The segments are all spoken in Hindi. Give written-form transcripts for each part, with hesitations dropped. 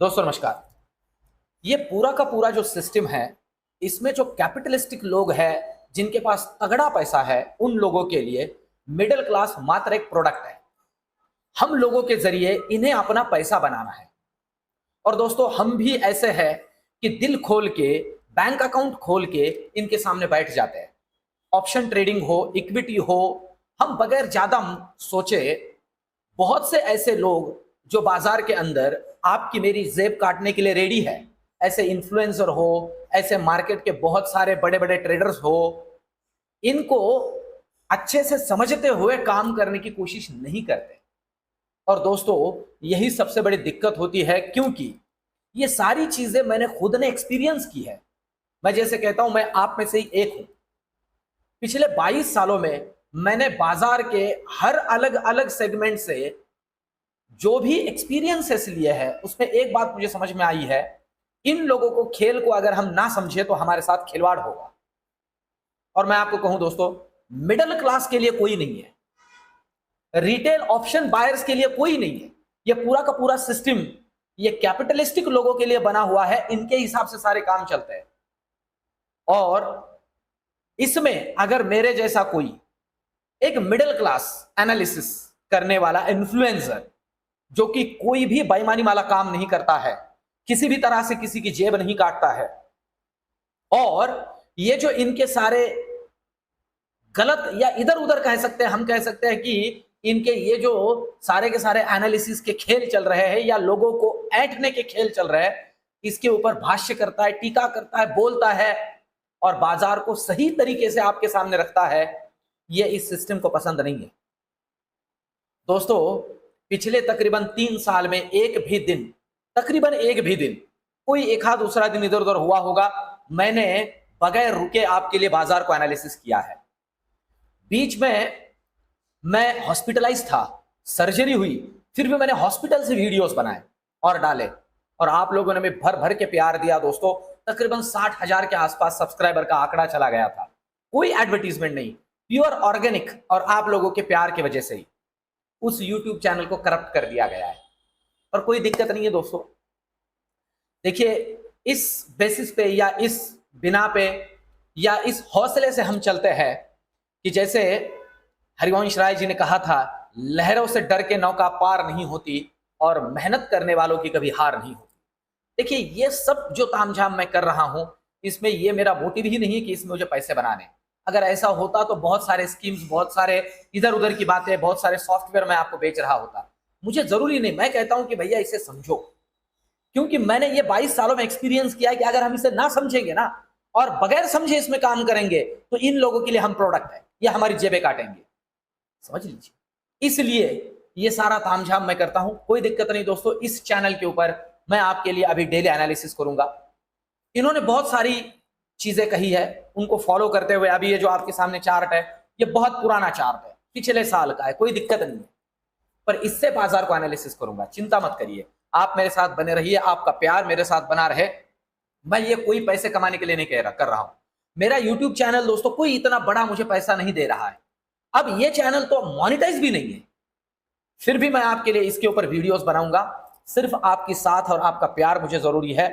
दोस्तों नमस्कार। ये पूरा का पूरा जो सिस्टम है, इसमें जो कैपिटलिस्टिक लोग हैं, जिनके पास तगड़ा पैसा है, उन लोगों के लिए मिडिल क्लास मात्र एक प्रोडक्ट है। हम लोगों के जरिए इन्हें अपना पैसा बनाना है। और दोस्तों हम भी ऐसे हैं कि दिल खोल के, बैंक अकाउंट खोल के इनके सामने बैठ जाते हैं। ऑप्शन ट्रेडिंग हो, इक्विटी हो, हम बगैर ज्यादा सोचे बहुत से ऐसे लोग जो बाजार के अंदर आपकी मेरी जेब काटने के लिए रेडी है, ऐसे इन्फ्लुएंसर हो, ऐसे मार्केट के बहुत सारे बड़े बड़े ट्रेडर्स हो, इनको अच्छे से समझते हुए काम करने की कोशिश नहीं करते। और दोस्तों यही सबसे बड़ी दिक्कत होती है, क्योंकि ये सारी चीजें मैंने खुद ने एक्सपीरियंस की है। मैं जैसे कहता हूं, मैं आप में से ही एक हूं। पिछले 22 सालों में मैंने बाजार के हर अलग अलग सेगमेंट से जो भी एक्सपीरियंसेस लिए हैं, उसमें एक बात मुझे समझ में आई है, इन लोगों को खेल को अगर हम ना समझे तो हमारे साथ खिलवाड़ होगा। और मैं आपको कहूं दोस्तों, मिडिल क्लास के लिए कोई नहीं है, रिटेल ऑप्शन बायर्स के लिए कोई नहीं है। ये पूरा का पूरा सिस्टम ये कैपिटलिस्टिक लोगों के लिए बना हुआ है। इनके हिसाब से सारे काम चलते हैं। और इसमें अगर मेरे जैसा कोई एक मिडिल क्लास एनालिसिस करने वाला इन्फ्लुएंसर, जो कि कोई भी बेईमानी वाला काम नहीं करता है, किसी भी तरह से किसी की जेब नहीं काटता है, और ये जो इनके सारे गलत या इधर उधर कह सकते हैं, हम कह सकते हैं कि इनके ये जो सारे के सारे एनालिसिस के खेल चल रहे हैं या लोगों को ऐंठने के खेल चल रहे हैं, इसके ऊपर भाष्य करता है, टीका करता है, बोलता है और बाजार को सही तरीके से आपके सामने रखता है, ये इस सिस्टम को पसंद नहीं है। दोस्तों पिछले तकरीबन 3 साल में तकरीबन एक भी दिन, कोई एक आध दूसरा दिन इधर उधर हुआ होगा, मैंने बगैर रुके आपके लिए बाजार को एनालिसिस किया है। बीच में मैं हॉस्पिटलाइज था, सर्जरी हुई, फिर भी मैंने हॉस्पिटल से वीडियोस बनाए और डाले, और आप लोगों ने भी भर भर के प्यार दिया। दोस्तों तकरीबन 60,000 के आसपास सब्सक्राइबर का आंकड़ा चला गया था। कोई एडवर्टीजमेंट नहीं, प्योर ऑर्गेनिक, और आप लोगों के प्यार की वजह से ही उस यूट्यूब चैनल को करप्ट कर दिया गया है। और कोई दिक्कत नहीं है दोस्तों। देखिए, इस बेसिस पे या इस बिना पे या इस हौसले से हम चलते हैं कि जैसे हरिवंश राय जी ने कहा था, लहरों से डर के नौका पार नहीं होती और मेहनत करने वालों की कभी हार नहीं होती। देखिए, ये सब जो तामझाम मैं कर रहा हूं, इसमें ये मेरा मोटिव ही नहीं है कि इसमें मुझे पैसे बनाने। अगर ऐसा होता तो बहुत सारे स्कीम्स, बहुत सारे इधर उधर की बातें, बहुत सारे सॉफ्टवेयर मैं आपको बेच रहा होता। मुझे जरूरी नहीं। मैं कहता हूं कि भैया इसे समझो, क्योंकि मैंने ये 22 सालों में एक्सपीरियंस किया है कि अगर हम इसे ना समझेंगे ना और बगैर समझे इसमें काम करेंगे, तो इन लोगों के लिए हम प्रोडक्ट है, ये हमारी जेबें काटेंगे, समझ लीजिए। इसलिए ये सारा तामझाम मैं करता हूं। कोई दिक्कत नहीं दोस्तों, इस चैनल के ऊपर मैं आपके लिए अभी डेली एनालिसिस करूंगा। इन्होंने बहुत सारी चीजें कही है, उनको फॉलो करते हुए अभी ये जो आपके सामने चार्ट है, ये बहुत पुराना चार्ट है, पिछले साल का है, कोई दिक्कत नहीं है, पर इससे बाजार को एनालिसिस करूंगा। चिंता मत करिए, आप मेरे साथ बने रहिए, आपका प्यार मेरे साथ बना रहे। मैं ये कोई पैसे कमाने के लिए नहीं कर रहा हूं। मेरा यूट्यूब चैनल दोस्तों कोई इतना बड़ा मुझे पैसा नहीं दे रहा है। अब ये चैनल तो मोनेटाइज भी नहीं है, फिर भी मैं आपके लिए इसके ऊपर वीडियोस बनाऊंगा। सिर्फ आपकी साथ और आपका प्यार मुझे जरूरी है।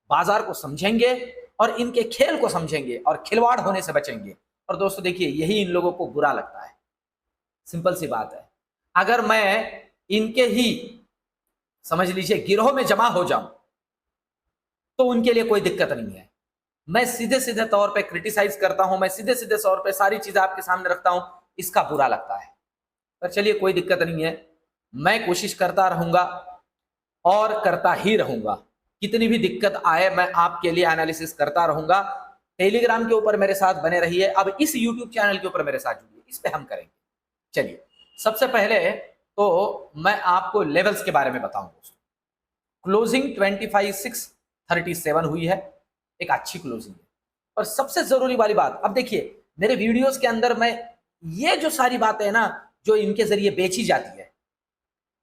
बाजार को समझेंगे और इनके खेल को समझेंगे और खिलवाड़ होने से बचेंगे। और दोस्तों देखिए, यही इन लोगों को बुरा लगता है, सिंपल सी बात है। अगर मैं इनके ही, समझ लीजिए, गिरोह में जमा हो जाऊं तो उनके लिए कोई दिक्कत नहीं है। मैं सीधे सीधे तौर पे क्रिटिसाइज करता हूं, मैं सीधे सीधे तौर पे सारी चीजें आपके सामने रखता हूं, इसका बुरा लगता है। पर चलिए कोई दिक्कत नहीं है, मैं कोशिश करता रहूंगा और करता ही रहूंगा। कितनी भी दिक्कत आए मैं आपके लिए एनालिसिस करता रहूंगा। टेलीग्राम के ऊपर मेरे साथ बने रहिए, अब इस यूट्यूब चैनल के ऊपर मेरे साथ जुड़िए, इस पे हम करेंगे। चलिए, सबसे पहले तो मैं आपको लेवल्स के बारे में बताऊं दोस्तों। क्लोजिंग 25,637 हुई है, एक अच्छी क्लोजिंग है। और सबसे जरूरी वाली बात, अब देखिए मेरे वीडियोस के अंदर मैं ये जो सारी बातें है ना, जो इनके जरिए बेची जाती है,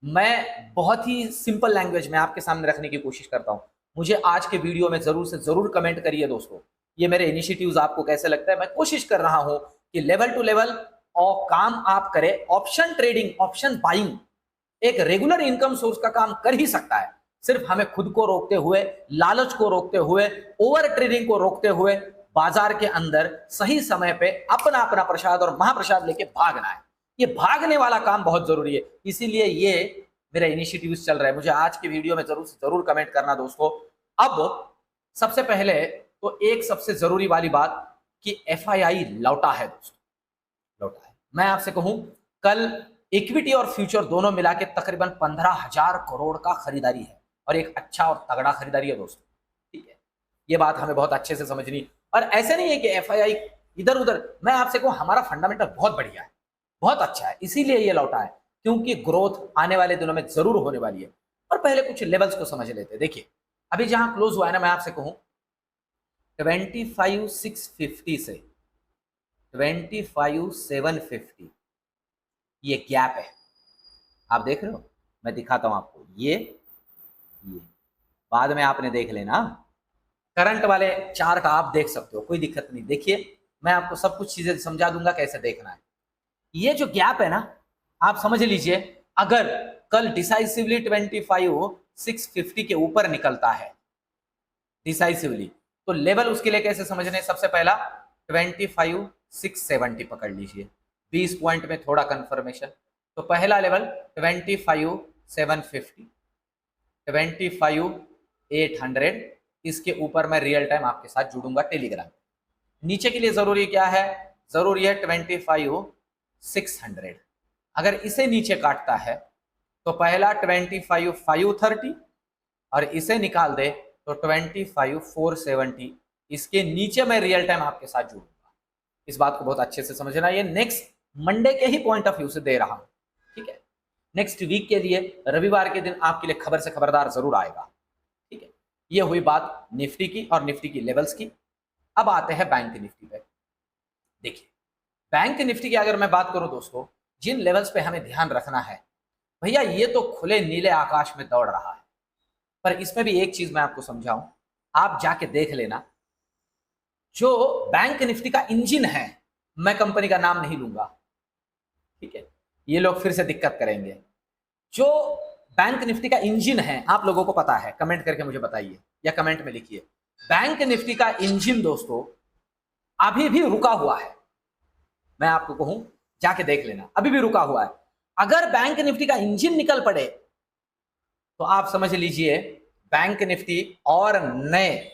मैं बहुत ही सिंपल लैंग्वेज में आपके सामने रखने की कोशिश करता हूं। मुझे आज के वीडियो में जरूर से जरूर कमेंट करिए दोस्तों, ये मेरे इनिशिएटिव्स आपको कैसे लगता है। मैं कोशिश कर रहा हूं कि लेवल टू लेवल और काम आप करें। ऑप्शन ट्रेडिंग, ऑप्शन बाइंग एक रेगुलर इनकम सोर्स का काम कर ही सकता है, सिर्फ हमें खुद को रोकते हुए, लालच को रोकते हुए, ओवर ट्रेडिंग को रोकते हुए बाजार के अंदर सही समय पे अपना अपना प्रसाद और महाप्रसाद लेके भागना है। ये भागने वाला काम बहुत जरूरी है, इसीलिए ये मेरा इनिशिएटिव्स चल रहा है। मुझे आज की वीडियो में जरूर से जरूर कमेंट करना दोस्तों। अब सबसे पहले तो एक सबसे जरूरी वाली बात कि एफआईआई लौटा है दोस्तों, लौटा है। मैं आपसे कहूं, कल इक्विटी और फ्यूचर दोनों मिला के तकरीबन 15,000 करोड़ का खरीदारी है और एक अच्छा और तगड़ा खरीदारी है दोस्तों, ठीक है। ये बात हमें बहुत अच्छे से समझनी, और ऐसे नहीं है कि एफआईआई इधर उधर। मैं आपसे कहूं, हमारा फंडामेंटल बहुत बढ़िया है, बहुत अच्छा है, इसीलिए ये लौटा है, क्योंकि ग्रोथ आने वाले दिनों में जरूर होने वाली है। और पहले कुछ लेवल्स को समझ लेते हैं। देखिए अभी जहां क्लोज हुआ है ना, मैं आपसे कहूं 25,650 से 25,750 ये गैप है, आप देख रहे हो। मैं दिखाता हूं आपको, ये बाद में आपने देख लेना। करंट वाले चार्ट आप देख सकते हो, कोई दिक्कत नहीं। देखिए मैं आपको सब कुछ चीजें समझा दूंगा कैसे देखना है। ये जो गैप है ना, आप समझ लीजिए, अगर कल डिसाइसिवली 25,650 के ऊपर निकलता है डिसाइसिवली, तो लेवल उसके लिए कैसे समझने। सबसे पहला 25,670 पकड़ लीजिए, 20 पॉइंट में थोड़ा कंफर्मेशन। तो पहला लेवल 25,750, 25,800, इसके ऊपर मैं रियल टाइम आपके साथ जुड़ूंगा टेलीग्राम। नीचे के लिए जरूरी क्या है, जरूरी है 25,600। अगर इसे नीचे काटता है तो पहला 25,530 और इसे निकाल दे तो 25,470, इसके नीचे मैं रियल टाइम आपके साथ जुड़ूंगा। इस बात को बहुत अच्छे से समझना, ये नेक्स्ट मंडे के ही पॉइंट ऑफ व्यू से दे रहा हूं, ठीक है। नेक्स्ट वीक के लिए रविवार के दिन आपके लिए खबर से खबरदार जरूर आएगा, ठीक है। ये हुई बात निफ्टी की और निफ्टी की लेवल्स की। अब आते हैं बैंक निफ्टी पे। देखिए बैंक निफ्टी की अगर मैं बात करूं दोस्तों, जिन लेवल्स पे हमें ध्यान रखना है, भैया ये तो खुले नीले आकाश में दौड़ रहा है, पर इसमें भी एक चीज मैं आपको समझाऊं, आप जाके देख लेना। जो बैंक निफ्टी का इंजन है, मैं कंपनी का नाम नहीं लूंगा, ठीक है, ये लोग फिर से दिक्कत करेंगे। जो बैंक निफ्टी का इंजन है, आप लोगों को पता है, कमेंट करके मुझे बताइए या कमेंट में लिखिए। बैंक निफ्टी का इंजन दोस्तों अभी भी रुका हुआ है, मैं आपको कहूं जाके देख लेना, अभी भी रुका हुआ है। अगर बैंक निफ्टी का इंजन निकल पड़े तो आप समझ लीजिए बैंक निफ्टी और नए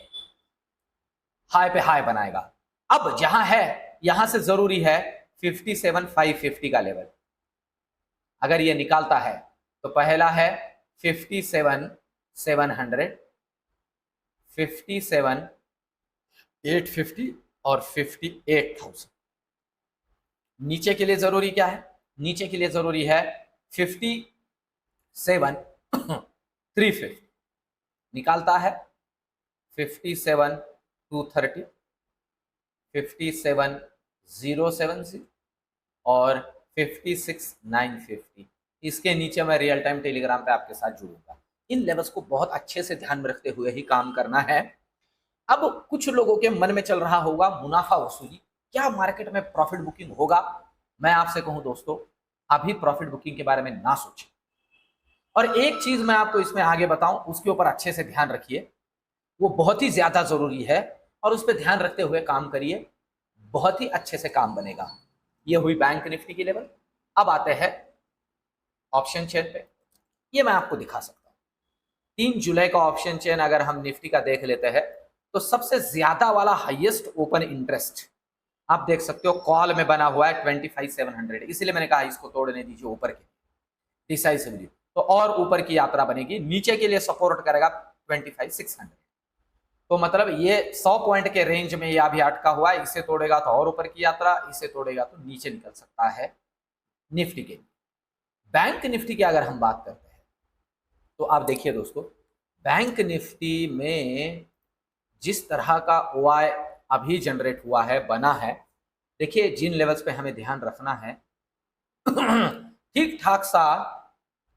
हाई पे हाई बनाएगा। अब जहां है, यहां से जरूरी है 57,550 का लेवल। अगर ये निकालता है तो पहला है 57,700, 57,850 और 58,000। नीचे के लिए जरूरी क्या है, नीचे के लिए जरूरी है 57,350, निकालता है 57,230, 57,070 और 56,950। इसके नीचे मैं रियल टाइम टेलीग्राम पे आपके साथ जुड़ूंगा। इन लेवल्स को बहुत अच्छे से ध्यान में रखते हुए ही काम करना है। अब कुछ लोगों के मन में चल रहा होगा मुनाफा वसूली, क्या मार्केट में प्रॉफिट बुकिंग होगा। मैं आपसे कहूं दोस्तों, अभी प्रॉफिट बुकिंग के बारे में ना सोचें। और एक चीज मैं आपको इसमें आगे बताऊं, उसके ऊपर अच्छे से ध्यान रखिए, वो बहुत ही ज्यादा जरूरी है और उस पर ध्यान रखते हुए काम करिए, बहुत ही अच्छे से काम बनेगा। ये हुई बैंक निफ्टी की लेवल। अब आते हैं ऑप्शन चेन पे, ये मैं आपको दिखा सकता हूं। 3 जुलाई का ऑप्शन चेन अगर हम निफ्टी का देख लेते हैं तो सबसे ज्यादा वाला हाईएस्ट ओपन इंटरेस्ट आप देख सकते हो कॉल में बना हुआ है 25,700, इसलिए मैंने कहा इसको तोड़ने दीजिए ऊपर के डिसाइसिवली, तो और ऊपर की यात्रा बनेगी। नीचे के लिए सपोर्ट करेगा 25,600, तो मतलब ये 100 पॉइंट के रेंज में ये अभी अटका हुआ है। इसे तोड़ेगा तो और ऊपर की यात्रा, इसे तोड़ेगा तो नीचे निकल सकता है निफ्टी के। बैंक निफ्टी की अगर हम बात करते हैं तो आप देखिए दोस्तों, बैंक निफ्टी में जिस तरह का ओआई अभी जनरेट हुआ है, बना है, देखिए जिन लेवल्स पे हमें ध्यान रखना है ठीक ठाक सा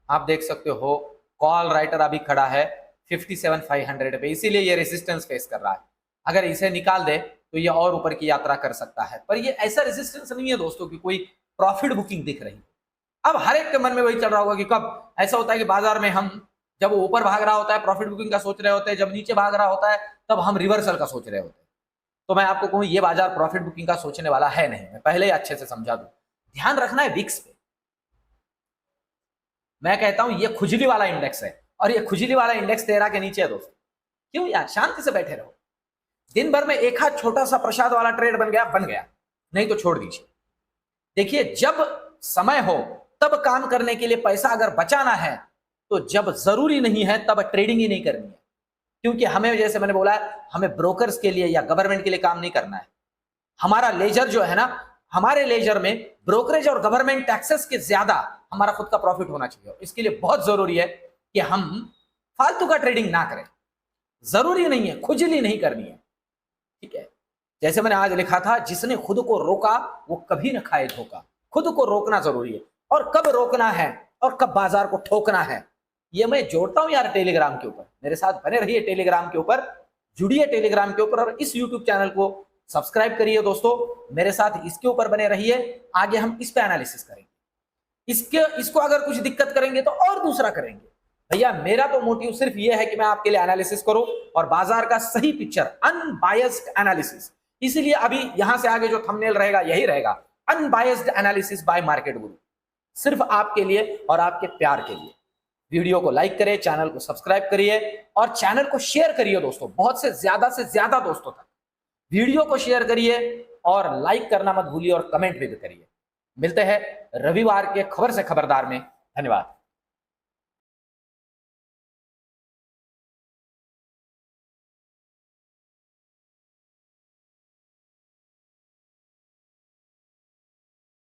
आप देख सकते हो। कॉल राइटर अभी खड़ा है 57,500 पे, इसीलिए ये रेजिस्टेंस फेस कर रहा है। अगर इसे निकाल दे तो ये और ऊपर की यात्रा कर सकता है, पर ये ऐसा रेजिस्टेंस नहीं है दोस्तों कि कोई प्रॉफिट बुकिंग दिख रही। अब हर एक के मन में वही चल रहा होगा कि कब ऐसा होता है कि बाजार में हम जब वो ऊपर भाग रहा होता है प्रॉफिट बुकिंग का सोच रहे होते हैं, जब नीचे भाग रहा होता है तब हम रिवर्सल का सोच रहे होते हैं। तो मैं आपको कहूं ये बाजार प्रॉफिट बुकिंग का सोचने वाला है नहीं, मैं पहले ही अच्छे से समझा दूं। ध्यान रखना है विक्स पे। मैं कहता हूं ये खुजली वाला इंडेक्स है और ये खुजली वाला इंडेक्स 13 के नीचे है दोस्तों। क्यों यार, शांति से बैठे रहो। दिन भर में एक हाथ छोटा सा प्रसाद वाला ट्रेड बन गया, नहीं तो छोड़ दीजिए। देखिए, जब समय हो तब काम करने के लिए पैसा अगर बचाना है तो जब जरूरी नहीं है तब ट्रेडिंग ही नहीं करनी है। क्योंकि हमें, जैसे मैंने बोला है, हमें ब्रोकर्स के लिए या गवर्नमेंट के लिए काम नहीं करना है। हमारा लेजर जो है ना, हमारे लेजर में ब्रोकरेज और गवर्नमेंट टैक्सेस के ज्यादा हमारा खुद का प्रॉफिट होना चाहिए। इसके लिए बहुत जरूरी है कि हम फालतू का ट्रेडिंग ना करें। जरूरी नहीं है, खुजली नहीं करनी है, ठीक है। जैसे मैंने आज लिखा था, जिसने खुद को रोका वो कभी न खाए धोखा। खुद को रोकना जरूरी है, और कब रोकना है और कब बाजार को ठोकना है ये मैं जोड़ता हूं यार टेलीग्राम के ऊपर। मेरे साथ बने रहिए टेलीग्राम के ऊपर, जुड़िए टेलीग्राम के ऊपर, और इस यूट्यूब चैनल को सब्सक्राइब करिए दोस्तों, मेरे साथ इसके ऊपर बने रहिए। आगे हम इस पे एनालिसिस करेंगे, इसको अगर कुछ दिक्कत करेंगे तो और दूसरा करेंगे। भैया मेरा तो मोटिव सिर्फ ये है कि मैं आपके लिए एनालिसिस करूं और बाजार का सही पिक्चर, अनबायस्ड एनालिसिस। इसीलिए अभी यहां से आगे जो थंबनेल रहेगा यही रहेगा, अनबायस्ड एनालिसिस बाय मार्केट गुरु, सिर्फ आपके लिए और आपके प्यार के लिए। वीडियो को लाइक करिए, चैनल को सब्सक्राइब करिए और चैनल को शेयर करिए दोस्तों, बहुत से ज्यादा दोस्तों तक वीडियो को शेयर करिए, और लाइक करना मत भूलिए और कमेंट भी करिए। मिलते हैं रविवार के खबर से खबरदार में। धन्यवाद।